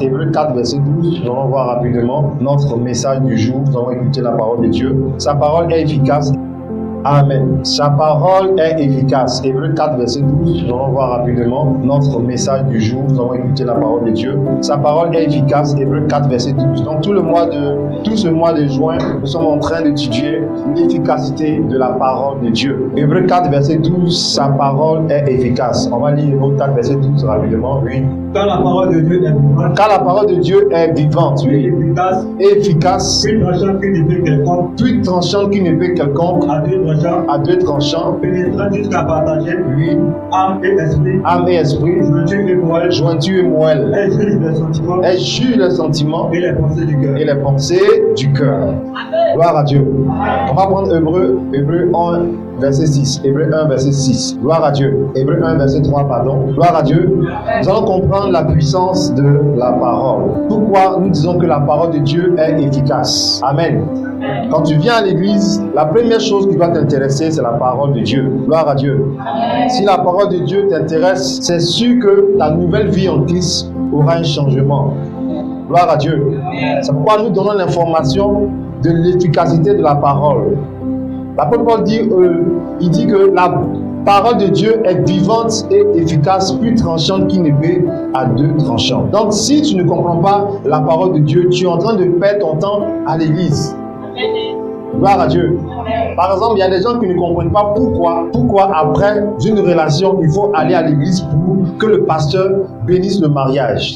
efficace. Hébreux 4, verset 12. Nous allons voir rapidement notre message du jour. Nous allons écouter la parole de Dieu. Sa parole est efficace. Amen. Sa parole est efficace. Hébreux 4, verset 12. Nous allons voir rapidement notre message du jour. Nous allons écouter la parole de Dieu. Sa parole est efficace. Hébreux 4, verset 12. Donc tout ce mois de juin, nous sommes en train d'étudier l'efficacité de la parole de Dieu. Hébreux 4, verset 12. Sa parole est efficace. On va lire Hébreux 4, verset 12 rapidement. Oui. Quand la parole de Dieu est vivante. Quand la parole de Dieu est vivante, oui. Efficace. Plus tranchante qu'une épée quelconque. Plus tranchante qu'une épée quelconque. À deux tranchants, pénétrant jusqu'à partager, oui, âme et esprit, jointure et moelle, elle juge les sentiments et les pensées du cœur. Amen. Gloire à Dieu. On va prendre Hébreux 1, verset 6. Hébreux 1, verset 6. Gloire à Dieu. Hébreux 1, verset 3, pardon. Gloire à Dieu. Nous allons comprendre la puissance de la parole. Pourquoi nous disons que la parole de Dieu est efficace. Amen. Quand tu viens à l'église, la première chose qui va t'intéresser, c'est la parole de Dieu. Gloire à Dieu. Si la parole de Dieu t'intéresse, c'est sûr que ta nouvelle vie en Christ aura un changement. Gloire à Dieu. C'est pourquoi nous donnons l'information de l'efficacité de la parole. L'apôtre Paul dit, il dit que la parole de Dieu est vivante et efficace, plus tranchante qu'une épée à deux tranchants. Donc si tu ne comprends pas la parole de Dieu, tu es en train de perdre ton temps à l'église. Gloire à Dieu. Par exemple, il y a des gens qui ne comprennent pas pourquoi après une relation, il faut aller à l'église pour que le pasteur bénisse le mariage.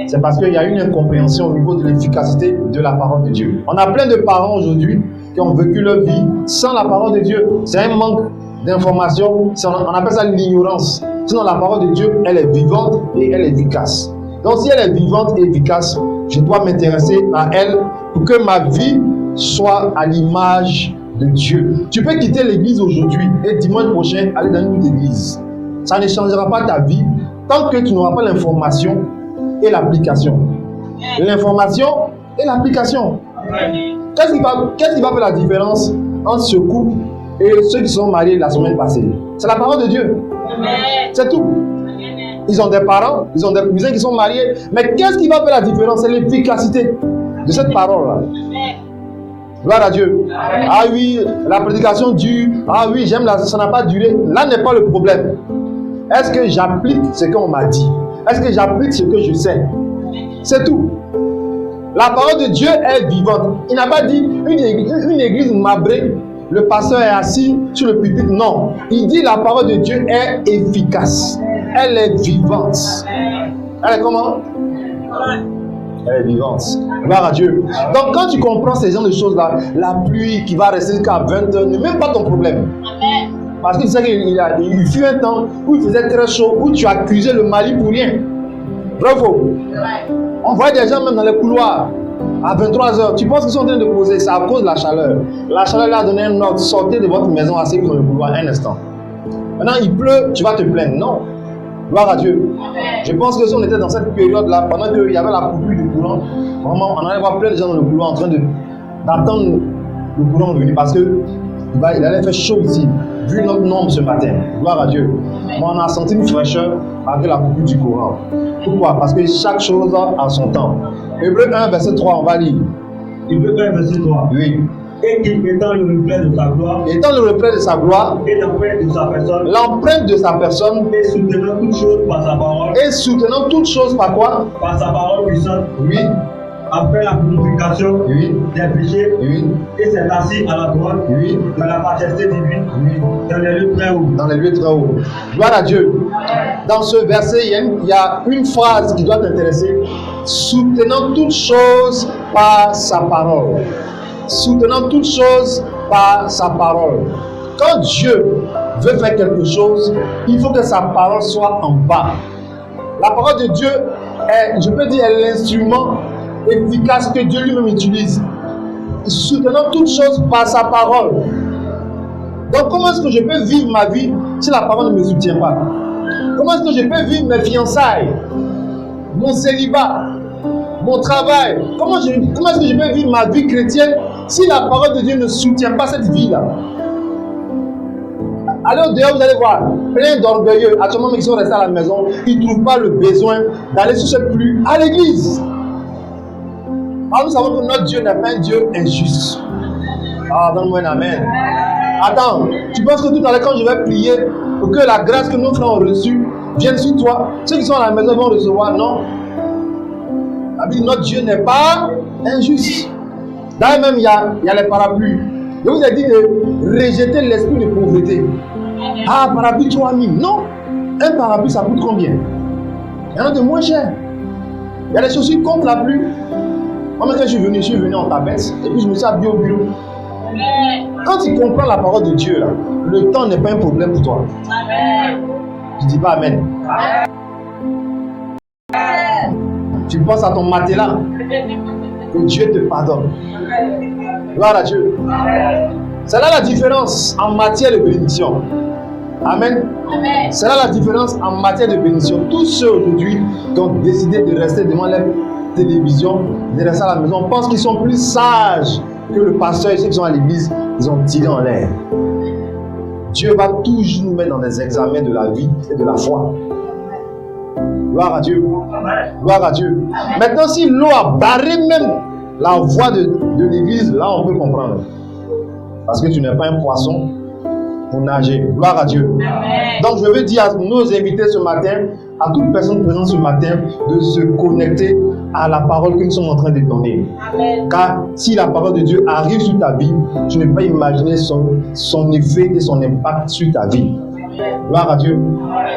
C'est parce qu'il y a une incompréhension au niveau de l'efficacité de la parole de Dieu. On a plein de parents aujourd'hui qui ont vécu leur vie sans la parole de Dieu. C'est un manque d'information. On appelle ça l'ignorance. Sinon, la parole de Dieu, elle est vivante et elle est efficace. Donc, si elle est vivante et efficace, je dois m'intéresser à elle pour que ma vie soit à l'image de Dieu. Tu peux quitter l'église aujourd'hui et dimanche prochain aller dans une autre église. Ça ne changera pas ta vie tant que tu n'auras pas l'information et l'application. L'information et l'application. Qu'est-ce qui va faire la différence entre ce couple et ceux qui sont mariés la semaine passée? C'est la parole de Dieu. C'est tout. Ils ont des parents, ils ont des cousins qui sont mariés. Mais qu'est-ce qui va faire la différence? C'est l'efficacité de cette parole-là. Gloire à Dieu. Ah oui, la prédication dure. Ah oui, ça n'a pas duré. Là n'est pas le problème. Est-ce que j'applique ce qu'on m'a dit? Est-ce que j'applique ce que je sais? C'est tout. La parole de Dieu est vivante. Il n'a pas dit une église marbrée, le pasteur est assis sur le pupitre. Non. Il dit la parole de Dieu est efficace. Elle est vivante. Elle est comment? Elle est vivante. Gloire à Dieu. Donc quand tu comprends ces genres de choses-là, la pluie qui va rester jusqu'à 20 heures n'est même pas ton problème. Parce que tu sais qu'il fut un temps où il faisait très chaud, où tu accusais le Mali pour rien. Bravo. On voit des gens même dans les couloirs à 23 heures. Tu penses qu'ils sont en train de poser, c'est à cause de la chaleur. La chaleur leur a donné un ordre. Sortez de votre maison, asseyez-vous dans le couloir un instant. Maintenant il pleut, tu vas te plaindre. Non. Gloire à Dieu. Je pense que si on était dans cette période-là, pendant qu'il y avait la coupure du courant, vraiment, on allait voir plein de gens dans le couloir en train d'attendre le courant de venir parce qu'il allait faire chaud ici, vu notre nombre ce matin. Gloire à Dieu. Moi, on a senti une fraîcheur avec la coupure du courant. Pourquoi? Parce que chaque chose a son temps. Hébreux 1, verset 3, on va lire. Hébreux 1, verset 3. Oui. Et qu'il étant le reflet de sa gloire, étant le reflet de sa gloire, et l'empreinte de sa personne, l'empreinte de sa personne, et soutenant toutes choses par sa parole, et soutenant toutes choses par quoi? Par sa parole puissante, oui, après la purification, oui, des péchés, oui, et s'est assis à la droite, oui, de la majesté divine, oui, dans les lieux très hauts. Dans les lieux très hauts. Gloire à Dieu. Dans ce verset, il y a une phrase qui doit t'intéresser. Soutenant toutes choses par sa parole. Soutenant toutes choses par sa parole. Quand Dieu veut faire quelque chose, il faut que sa parole soit en bas. La parole de Dieu est, je peux dire, l'instrument efficace que Dieu lui-même utilise. Soutenant toutes choses par sa parole. Donc comment est-ce que je peux vivre ma vie si la parole ne me soutient pas? Comment est-ce que je peux vivre mes fiançailles, mon célibat, mon travail? Comment est-ce que je peux vivre ma vie chrétienne si la parole de Dieu ne soutient pas cette vie-là? Allez au dehors, vous allez voir plein d'orgueilleux, actuellement, qui sont restés à la maison, ils ne trouvent pas le besoin d'aller sur cette pluie à l'église. Alors nous savons que notre Dieu n'est pas un Dieu injuste. Ah, donne-moi un amen. Attends, tu penses que tout à l'heure quand je vais prier pour que la grâce que nos frères ont reçue vienne sur toi, ceux qui sont à la maison vont recevoir? Non. La Bible dit notre Dieu n'est pas injuste. D'ailleurs même il y a les parapluies. Je vous ai dit de rejeter l'esprit de pauvreté. Ah, parapluie 3000. Non. Un parapluie ça coûte combien? Il y en a de moins cher. Il y a des chaussures contre la pluie. Moi, quand je suis venu en tapette et puis je me suis habillé au bureau. Quand tu comprends la parole de Dieu, là, le temps n'est pas un problème pour toi. Tu dis pas amen. Tu penses à ton matelas, que Dieu te pardonne. Gloire à Dieu. C'est là la différence en matière de bénédiction. Amen. C'est là la différence en matière de bénédiction. Tous ceux aujourd'hui qui ont décidé de rester devant la télévision, de rester à la maison, pensent qu'ils sont plus sages que le pasteur et ceux qui sont à l'église, ils ont tiré en l'air. Dieu va toujours nous mettre dans des examens de la vie et de la foi. Gloire à Dieu. Gloire à Dieu. Maintenant, si l'eau a barré même la voie de l'église, là on peut comprendre. Parce que tu n'es pas un poisson pour nager. Gloire à Dieu. Donc je veux dire à nos invités ce matin, à toute personne présente ce matin, de se connecter à la parole que nous sommes en train de donner. Amen. Car si la parole de Dieu arrive sur ta vie, tu ne peux pas imaginer son effet et son impact sur ta vie. Gloire à Dieu.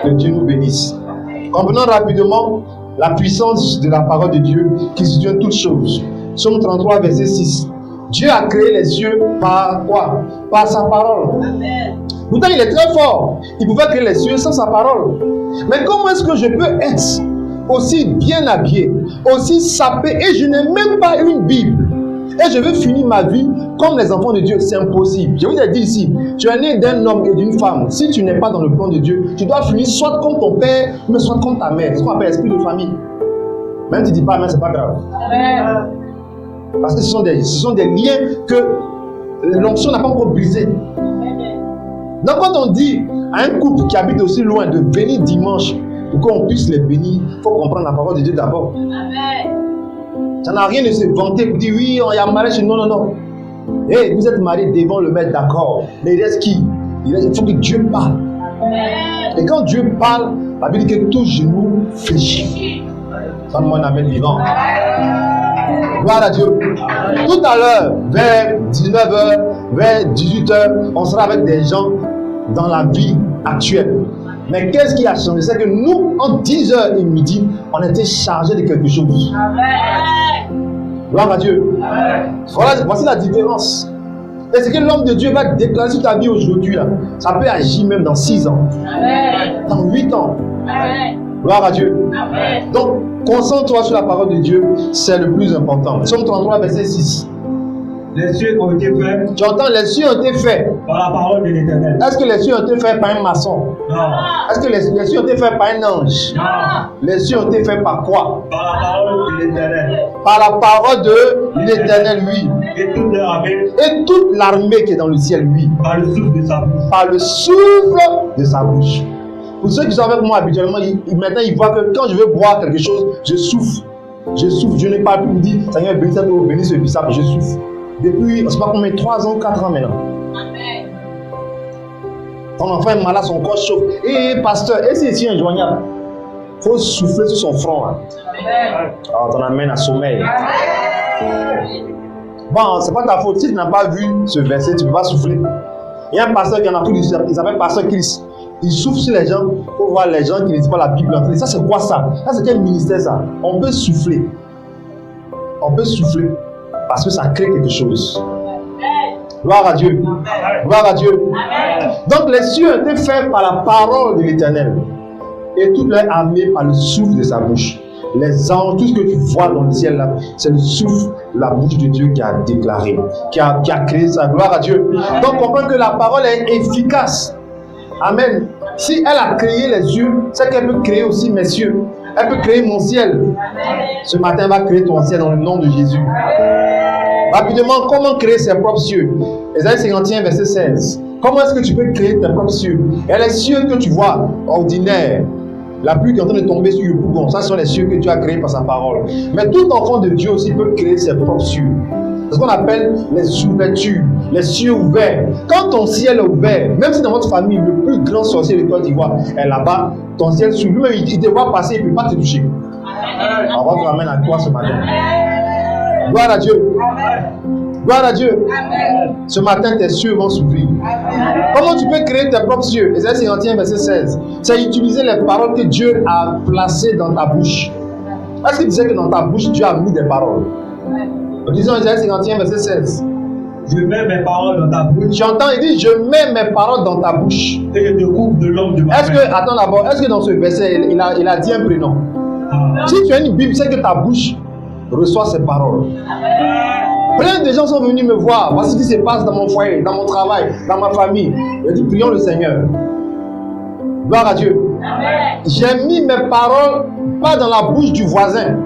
Que Dieu nous bénisse. Comprenons rapidement la puissance de la parole de Dieu qui subvient toutes choses. Psaume 33, verset 6. Dieu a créé les cieux par quoi? Par sa parole. Amen. Pourtant, il est très fort. Il pouvait créer les cieux sans sa parole. Mais comment est-ce que je peux être aussi bien habillé, aussi sapé, et je n'ai même pas une Bible, et je veux finir ma vie comme les enfants de Dieu? C'est impossible. Je vous ai dit ici, tu es né d'un homme et d'une femme. Si tu n'es pas dans le plan de Dieu, tu dois finir soit comme ton père, mais soit comme ta mère. C'est ce qu'on appelle esprit de famille. Même si tu ne dis pas amen, c'est pas grave. Amen. Parce que ce sont des liens que l'onction n'a pas encore brisé. Donc quand on dit à un couple qui habite aussi loin de venir dimanche pour qu'on puisse les bénir, il faut comprendre la parole de Dieu d'abord. Ça n'a rien de se vanter pour dire oui, il y a mariage. Non, non, non. Hey, vous êtes mariés devant le maître, d'accord. Mais il reste qui? Il faut que Dieu parle. Amen. Et quand Dieu parle, la Bible dit que tout genou fléchit. Donne-moi un amen vivant. Gloire à Dieu. Tout à l'heure, vers 19h, vers 18h, on sera avec des gens dans la vie actuelle. Mais qu'est-ce qui a changé? C'est que nous, en 10h et midi, on était chargés de quelque chose. Amen. Gloire à Dieu. Amen. Voici la différence. Et ce que l'homme de Dieu va déclarer sur ta vie aujourd'hui, là, ça peut agir même dans 6 ans. Amen. Dans 8 ans. Amen. Gloire à Dieu. Amen. Donc, concentre-toi sur la parole de Dieu, c'est le plus important. Psaume 33, verset 6. Les cieux ont été faits. Tu entends, les cieux ont été faits Par la parole de l'Éternel. Est-ce que les cieux ont été faits par un maçon? Non. Est-ce que les cieux ont été faits par un ange? Non. Les cieux ont été faits par quoi? Par la parole de l'Éternel. Par la parole de l'Éternel, oui. Et toute leur armée. Et toute l'armée qui est dans le ciel, oui. Par le souffle de sa bouche. Par le souffle de sa bouche. Pour ceux qui sont avec moi habituellement, maintenant ils voient que quand je veux boire quelque chose, je souffle. Je souffle, je n'ai pas pu me dire, Seigneur, bénis cette eau, bénis ce bissap, je souffle. Depuis, je ne sais pas combien, 3 ans, 4 ans maintenant. Amen. Ton enfant est malade, son corps chauffe. Et pasteur, et c'est ici injoignable. Il faut souffler sur son front. Hein. Amen. Alors, ton amène à sommeil. Amen. Bon, c'est pas ta faute. Si tu n'as pas vu ce verset, tu ne peux pas souffler. Il y a un pasteur qui en a tout dit, il s'appelle pasteur Chris. Il souffle sur les gens pour voir les gens qui ne lisent pas la Bible. Ça, c'est quoi ça? Ça, c'est quel ministère ça? On peut souffler. On peut souffler parce que ça crée quelque chose. Gloire à Dieu. Gloire à Dieu. Donc, les cieux ont été faits par la parole de l'Éternel et toute leur armée par le souffle de sa bouche. Les anges, tout ce que tu vois dans le ciel là, c'est le souffle, la bouche de Dieu qui a déclaré, qui a créé ça. Gloire à Dieu. Donc, comprends que la parole est efficace. Amen. Si elle a créé les yeux, c'est qu'elle peut créer aussi mes cieux. Elle peut créer mon ciel. Ce matin, elle va créer ton ciel dans le nom de Jésus. Rapidement, comment créer ses propres cieux? Ésaïe 51, verset 16. Comment est-ce que tu peux créer tes propres cieux? Et les cieux que tu vois, ordinaires, La pluie qui est en train de tomber sur le bougon, ça ce sont les cieux que Dieu a créés par sa parole. Mais tout enfant de Dieu aussi peut créer ses propres cieux. C'est ce qu'on appelle les ouvertures, les cieux ouverts. Quand ton ciel est ouvert, même si dans votre famille, le plus grand sorcier de Côte d'Ivoire est là-bas, ton ciel s'ouvre. Lui-même, il te voit passer, il ne peut pas te toucher. On va te ramener à toi ce matin. Gloire à Dieu. Gloire à Dieu. Ce matin, tes cieux vont s'ouvrir. Comment tu peux créer tes propres cieux? Ésaïe 51, verset 16. C'est utiliser les paroles que Dieu a placées dans ta bouche. Est-ce qu'il disait que dans ta bouche, Dieu a mis des paroles? Disons Ésaïe 51, verset 16. Je mets mes paroles dans ta bouche. J'entends, il dit, je mets mes paroles dans ta bouche. Et je te couvre de l'homme de ma main. Attends d'abord, est-ce que dans ce verset, il a dit un prénom? Si tu as une Bible, c'est que ta bouche reçoit ces paroles. Plein de gens sont venus me voir. Voici ce qui se passe dans mon foyer, dans mon travail, dans ma famille. Je dis, prions le Seigneur. Gloire à Dieu. J'ai mis mes paroles pas dans la bouche du voisin,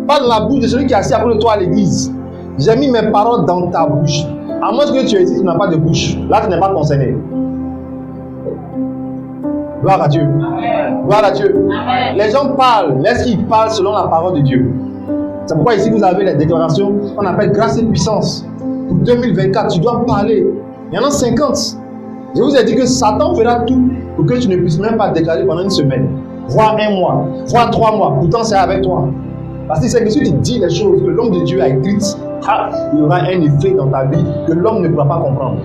pas dans la bouche de celui qui est assis à côté de toi à l'église. J'ai mis mes paroles dans ta bouche. À moins que tu es ici, tu n'as pas de bouche. Là, tu n'es pas concerné. Gloire à Dieu. Gloire à Dieu. Les gens parlent, mais est-ce qu'ils parlent selon la parole de Dieu? C'est pourquoi ici vous avez les déclarations qu'on appelle grâce et puissance. Pour 2024, tu dois parler. Il y en a 50. Je vous ai dit que Satan fera tout pour que tu ne puisses même pas déclarer pendant une semaine, voire un mois, voire 3 mois. Pourtant, c'est avec toi. Parce que c'est que si tu dis les choses que l'homme de Dieu a écrites, il y aura un effet dans ta vie que l'homme ne pourra pas comprendre.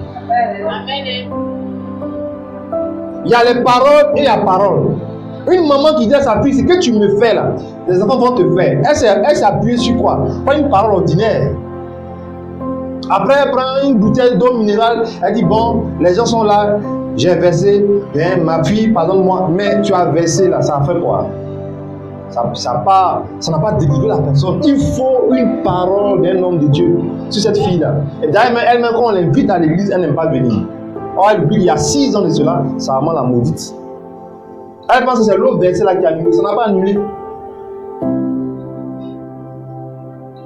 Il y a les paroles et la parole. Une maman qui dit à sa fille, ce que tu me fais là, les enfants vont te faire. Elle s'est appuyée sur quoi? Pas une parole ordinaire. Après, elle prend une bouteille d'eau minérale, elle dit, bon, les gens sont là, j'ai versé, hein, ma fille, pardonne-moi, mais tu as versé là, ça a fait quoi? Ça n'a pas délivré la personne. Il faut une parole d'un homme de Dieu sur cette fille-là. Et d'ailleurs, elle-même, quand on l'invite à l'église, elle n'aime pas venir. Or, elle oublie, il y a 6 ans de cela, ça a vraiment la maudite. Elle pense que c'est l'autre verset là qui a annulé. Ça n'a pas annulé.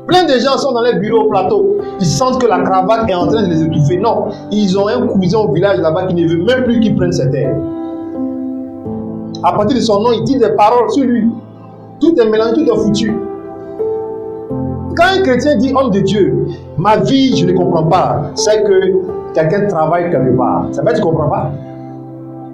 Plein de gens sont dans les bureaux au plateau. Ils sentent que la cravate est en train de les étouffer. Non, ils ont un cousin au village là-bas qui ne veut même plus qu'ils prennent ses terres. À partir de son nom, il dit des paroles sur lui. Tout est mélangé, tout est foutu. Quand un chrétien dit homme de Dieu, ma vie, je ne comprends pas, c'est que quelqu'un travaille quelque part. Ça veut dire que tu ne comprends pas.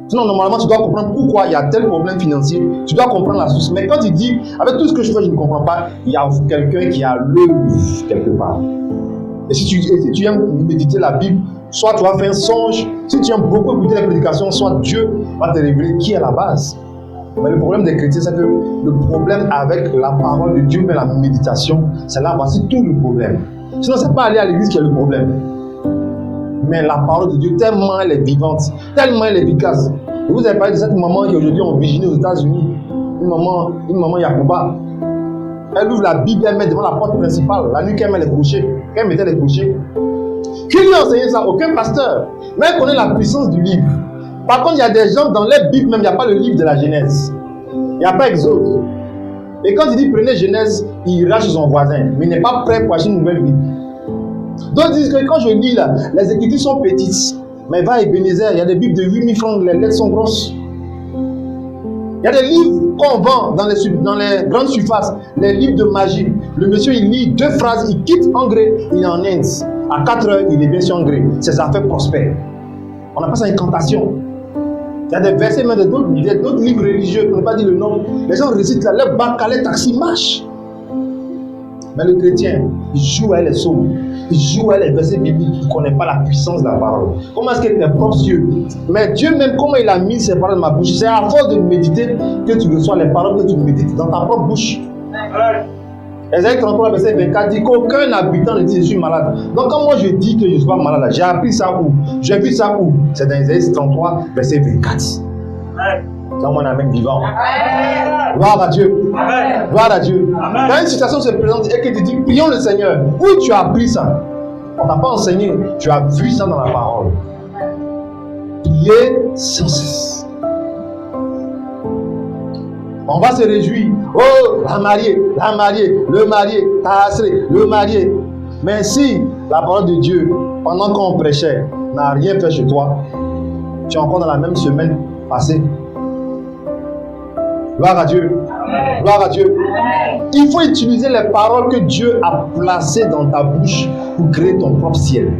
Sinon, normalement, tu dois comprendre pourquoi il y a tel problème financier. Tu dois comprendre la source. Mais quand tu dis, avec tout ce que je fais, je ne comprends pas, il y a quelqu'un qui a l'œuvre quelque part. Et si tu aimes méditer la Bible, soit tu vas faire un songe. Si tu aimes beaucoup écouter la prédication, soit Dieu va te révéler qui est la base. Mais le problème des chrétiens, c'est que le problème avec la parole de Dieu, mais la méditation, c'est là, voici tout le problème. Sinon, ce n'est pas aller à l'église qui est le problème. Mais la parole de Dieu, tellement elle est vivante, tellement elle est efficace. Et vous avez parlé de cette maman qui aujourd'hui en Virginie aux États-Unis, une maman Yacouba. Elle ouvre la Bible, elle met devant la porte principale, la nuit qu'elle met les crochets, qu'elle mettait les crochets. Qui lui a enseigné ça? Aucun pasteur. Mais elle connaît la puissance du livre. Par contre, il y a des gens dans les Bibles, même il n'y a pas le livre de la Genèse. Il n'y a pas Exode. Et quand il dit prenez Genèse, il ira chez son voisin, mais il n'est pas prêt pour acheter une nouvelle Bible. D'autres disent que quand je lis là, les écritures sont petites. Mais va à Ebenezer, il y a des Bibles de 8000 francs, les lettres sont grosses. Il y a des livres qu'on vend dans les grandes surfaces, les livres de magie. Le monsieur, il lit 2 phrases, il quitte Angers, il est en Inde. À 4 heures, il est bien sur Angers. Ses affaires prospèrent. On appelle ça incantation. Il y a des versets, même d'autres livres religieux, on ne peut pas dire le nom. Les gens récitent là, le bac, les taxis marchent. Mais le chrétien, il joue avec les psaumes, il joue avec les versets bibliques, il ne connaît pas la puissance de la parole. Comment est-ce que tes propres yeux? Mais Dieu même, comment il a mis ses paroles dans ma bouche? C'est à force de méditer que tu reçois les paroles que tu médites dans ta propre bouche. Ésaïe 33, verset 24 dit qu'aucun habitant ne dit je suis malade. Donc quand moi je dis que je ne suis pas malade, j'ai appris ça où? J'ai vu ça où? C'est dans Ésaïe 33, verset 24. Dans mon amen vivant. Gloire à Dieu. Amen. Gloire à Dieu. Amen. Quand une situation se présente et que tu dis, prions le Seigneur, où tu as appris ça? On ne t'a pas enseigné, tu as vu ça dans la parole. Priez sans cesse. On va se réjouir. Oh, la mariée, le marié, le marié. Mais si la parole de Dieu, pendant qu'on prêchait, n'a rien fait chez toi, tu es encore dans la même semaine passée. Gloire à Dieu. Gloire à Dieu. Il faut utiliser les paroles que Dieu a placées dans ta bouche pour créer ton propre ciel.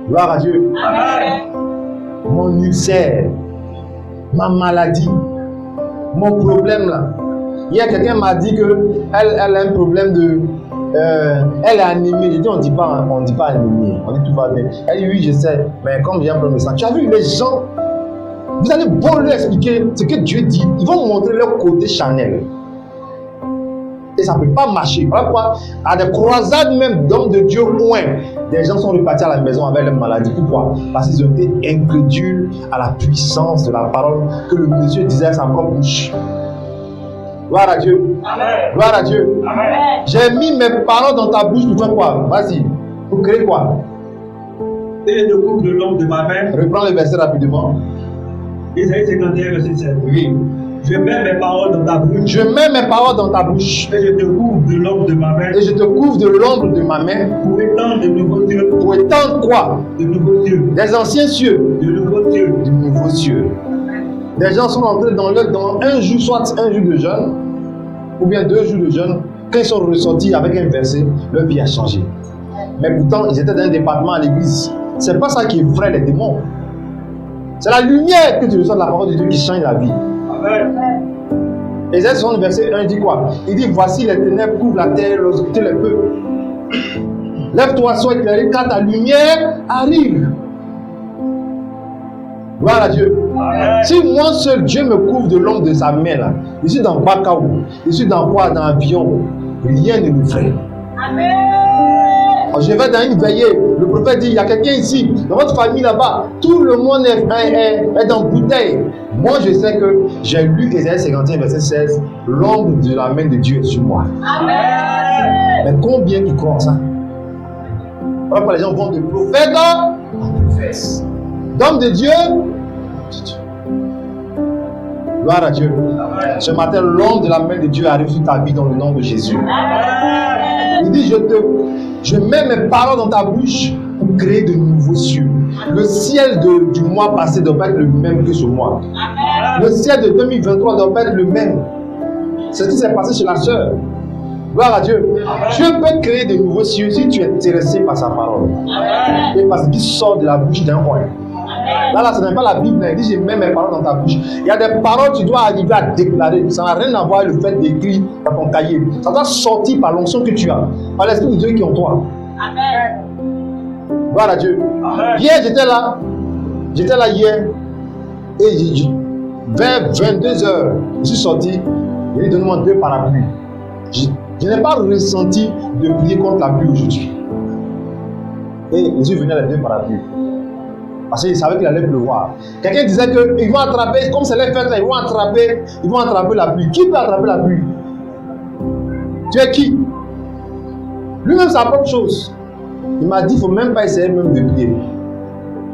Gloire à Dieu. Mon ulcère, ma maladie, mon problème là. Hier, quelqu'un m'a dit qu'elle a un problème de... elle est anémie. J'ai dit, on ne dit pas anémie. On dit tout va bien. Elle dit, oui, je sais. Mais comme j'ai un problème de sang, tu as vu les gens, vous allez beau leur expliquer ce que Dieu dit. Ils vont montrer leur côté charnel. Et ça ne peut pas marcher. Voilà pourquoi, à des croisades même d'hommes de Dieu loin, des gens sont repartis à la maison avec leur maladie. Pourquoi? Parce qu'ils ont été incrédules à la puissance de la parole que le monsieur disait à sa propre bouche. Gloire à Dieu. Amen. Gloire à Dieu. Amen. J'ai mis mes paroles dans ta bouche pour faire quoi? Vas-y. Pour créer quoi? Et le couvre de l'ombre de ma main. Reprends le verset rapidement. Isaïe 51, verset 7. Oui. Je mets mes paroles dans ta bouche. Je mets mes paroles dans ta bouche. Et je te couvre de l'ombre de ma main. Et je te couvre de l'ombre de ma main. Pour étendre de nouveaux cieux. Pour étendre quoi? De nouveaux cieux. Des anciens cieux. De nouveaux cieux. De nouveaux cieux. Des gens sont entrés dans un jour, soit un jour de jeûne, ou bien 2 jours de jeûne. Quand ils sont ressortis avec un verset, leur vie a changé. Mais pourtant, ils étaient dans un département à l'église. C'est pas ça qui effraie les démons. C'est la lumière que tu reçois de la parole de Dieu qui change la vie. Amen. Ésaïe 60, verset 1 dit quoi? Il dit, voici les ténèbres couvrent la terre, l'obscurité les peuples. Lève-toi, sois éclairé, car ta lumière arrive. Gloire à Dieu. Amen. Si moi seul, Dieu me couvre de l'ombre de sa main, là, je suis dans Bakaou, je suis dans quoi? Dans l'avion, rien ne me fait. Amen. Je vais dans une veillée, le prophète dit, il y a quelqu'un ici, dans votre famille là-bas, tout le monde est dans bouteille. Moi, je sais que j'ai lu Ésaïe 51, verset 16, l'ombre de la main de Dieu est sur moi. Amen. Mais combien qui croient en ça? Voilà pourquoi les gens vont de prophète en prophète. D'homme de Dieu. Gloire à Dieu. Amen. Ce matin, l'ombre de la main de Dieu arrive sur ta vie dans le nom de Jésus. Amen. Il dit, je mets mes paroles dans ta bouche pour créer de nouveaux cieux. Le ciel du mois passé doit pas être le même que ce mois. Amen. Le ciel de 2023 doit pas être le même. C'est ce qui s'est passé chez la sœur. Gloire à Dieu. Amen. Dieu peut créer de nouveaux cieux si tu es intéressé par sa parole. Amen. Et parce qu'il sort de la bouche d'un coin. Là, ce n'est pas la Bible. Il dit, je mets mes paroles dans ta bouche. Il y a des paroles que tu dois arriver à déclarer. Ça n'a rien à voir avec le fait d'écrire dans ton cahier. Ça doit sortir par l'onction que tu as, par l'Esprit de Dieu qui est en toi. Amen. Gloire à Dieu. Amen. Hier, j'étais là hier. Et vers 22h, je suis sorti. Il lui donne-moi 2 parapluies. Je n'ai pas ressenti de prier contre la pluie aujourd'hui. Et Jésus venait avec 2 parapluies. Parce qu'il savait qu'il allait pleuvoir. Quelqu'un disait qu'ils vont attraper, comme c'est les fêtes là, ils vont attraper la pluie. Qui peut attraper la pluie? Tu es qui? Lui-même, c'est la propre chose. Il m'a dit, il ne faut même pas essayer même de prier.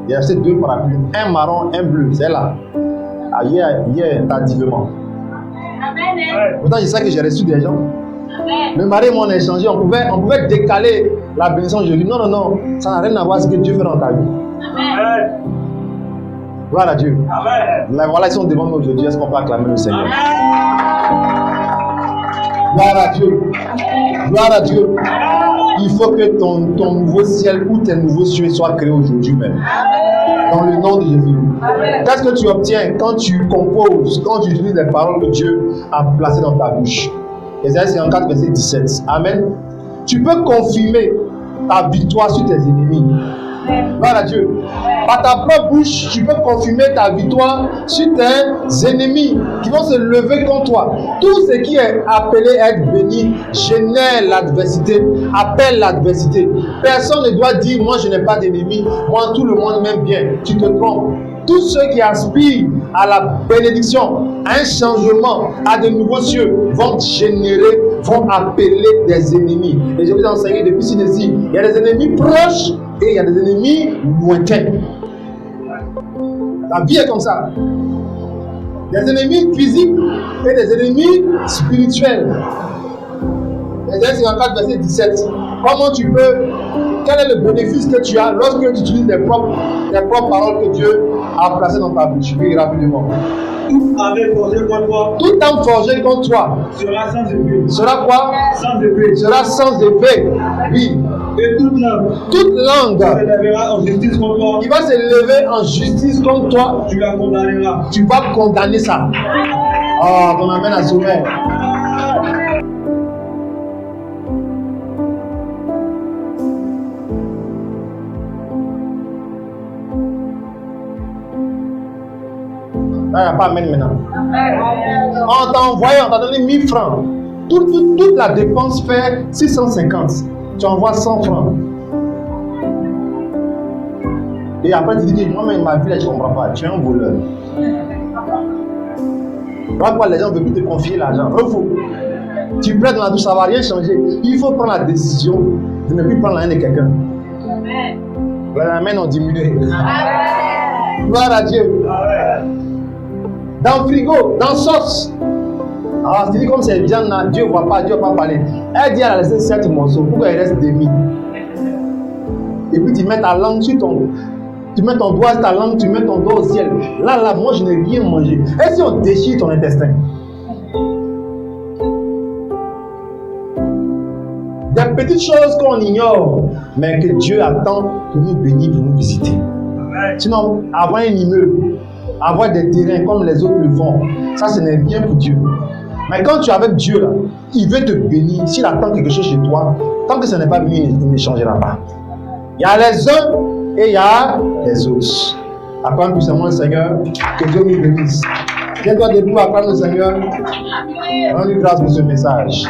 Il a acheté 2 parapluies, un marron, un bleu, c'est là. Hier, tardivement. Pourtant, c'est ça que j'ai reçu des gens. Amen. Le mari et moi, on a échangé, on pouvait décaler la bénédiction. Je lui dis, non, ça n'a rien à voir avec ce que Dieu fait dans ta vie. Amen. Gloire à Dieu. Amen. Là, voilà, ils sont devant nous aujourd'hui. Est-ce qu'on peut acclamer le Seigneur? Amen. Gloire à Dieu. Amen. Gloire à Dieu. Amen. Il faut que ton nouveau ciel ou tes nouveaux cieux soient créés aujourd'hui même. Amen. Dans le nom de Jésus. Amen. Qu'est-ce que tu obtiens quand tu composes, quand tu utilises les paroles que Dieu a placées dans ta bouche? Ésaïe 54, verset 17. Amen. Tu peux confirmer ta victoire sur tes ennemis. Gloire à Dieu. Par ta propre bouche, tu peux confirmer ta victoire sur tes ennemis qui vont se lever contre toi. Tout ce qui est appelé à être béni génère l'adversité, appelle l'adversité. Personne ne doit dire, moi je n'ai pas d'ennemis, moi tout le monde m'aime bien. Tu te trompes. Tous ceux qui aspirent à la bénédiction, à un changement, à de nouveaux cieux, vont générer, vont appeler des ennemis. Et je vous ai enseigné depuis ci-dessus. Il y a des ennemis proches et il y a des ennemis lointains. La vie est comme ça. Des ennemis physiques et des ennemis spirituels. Ésaïe 54, verset 17. Comment tu peux quel est le bénéfice que tu as lorsque tu utilises les propres paroles que Dieu a placées dans ta bouche? Oui, rapidement. Tout avec forgé contre toi Tout âme forgée contre toi sera sans effet. sera quoi? Sans effet. Sera sans effet. Oui. Et toute langue Toute se langue lèvera en justice contre toi, qui va se lever en justice contre toi, tu la condamneras. tu vas condamner ça. Oh, ton amène à sommet. Là, il n'y a pas amène maintenant. On t'a envoyé, on t'a donné 1000 francs. Toute la dépense fait 650. Tu envoies 100 francs. Et après, tu dis que moi, ma vie, là, je ne comprends pas. Tu es un voleur. Voilà pourquoi les gens ne veulent plus te confier l'argent. Refou. Tu prêtes dans la douche, ça ne va rien changer. Il faut prendre la décision de ne plus prendre la haine de quelqu'un. La main ont diminué. Gloire à Dieu. Dans le frigo, dans la sauce. Alors, tu dis comme c'est viande, Dieu ne voit pas, Dieu ne va pas parler. Elle dit, elle a laissé 7 morceaux, pourquoi il reste demi? Et puis tu mets ta langue sur ton. Tu mets ton doigt sur ta langue, tu mets ton doigt au ciel. Là, moi je n'ai rien mangé. Et si on déchire ton intestin? Des petites choses qu'on ignore, mais que Dieu attend pour nous bénir, pour nous visiter. Sinon, avoir un immeuble, avoir des terrains comme les autres le font, ça ce n'est rien pour Dieu. Mais quand tu es avec Dieu, là, il veut te bénir. S'il attend quelque chose chez toi, tant que ce n'est pas venu, il ne changera pas. Il y a les uns et il y a les autres. Acclame puissamment le Seigneur, que Dieu nous bénisse. Tiens-toi debout, acclame le Seigneur. Rends-lui grâce pour ce message.